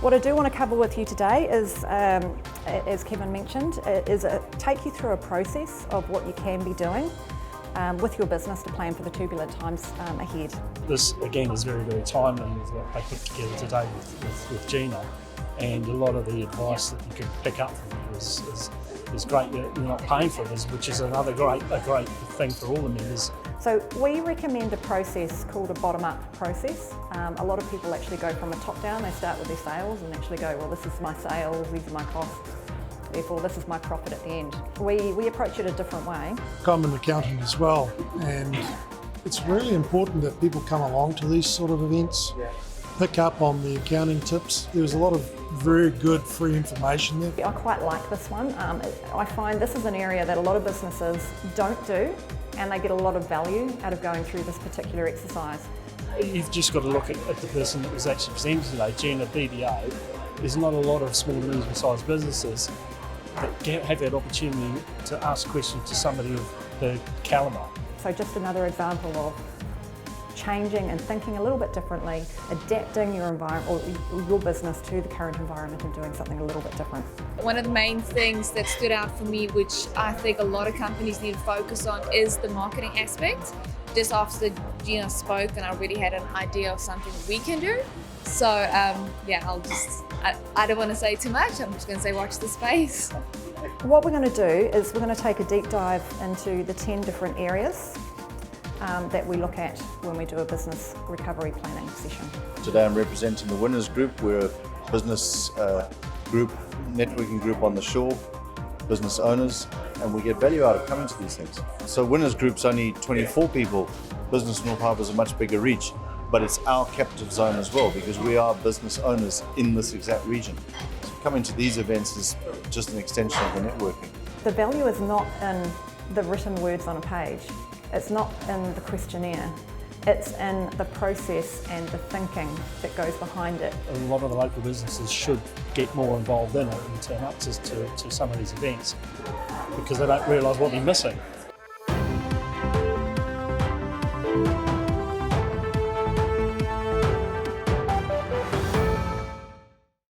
What I do want to cover with you today is, as Kevin mentioned, take you through a process of what you can be doing with your business to plan for the turbulent times ahead. This again is very, very timely with what I put together today with Gina, and a lot of the advice that you can pick up from her is great. You're not paying for it, which is another great thing for all the members. So we recommend a process called a bottom-up process. A lot of people actually go from a top-down. They start with their sales and actually go, well, this is my sales, these are my costs, therefore this is my profit at the end. We approach it a different way. I'm an accountant as well, and it's really important that people come along to these sort of events, pick up on the accounting tips. There's a lot of very good free information there. I quite like this one. I find this is an area that a lot of businesses don't do, and they get a lot of value out of going through this particular exercise. You've just got to look at the person that was actually presenting today, Gina, BDO. There's not a lot of small and medium-sized businesses that have that opportunity to ask questions to somebody of her calibre. So just another example of changing and thinking a little bit differently, adapting your environment or your business to the current environment and doing something a little bit different. One of the main things that stood out for me, which I think a lot of companies need to focus on, is the marketing aspect. Just after Gina spoke, and I already had an idea of something we can do. So yeah, I don't want to say too much. I'm just going to say watch the space. What we're going to do is we're going to take a deep dive into the 10 different areas that we look at when we do a business recovery planning session. Today I'm representing the Winners Group. We're a business group, networking group on the shore, business owners, and we get value out of coming to these things. So Winners Group's only 24 people. Business North Harbour is a much bigger reach, but it's our captive zone as well because we are business owners in this exact region. So coming to these events is just an extension of the networking. The value is not in the written words on a page. It's not in the questionnaire. It's in the process and the thinking that goes behind it. A lot of the local businesses should get more involved in it and turn up to some of these events because they don't realise what they're missing.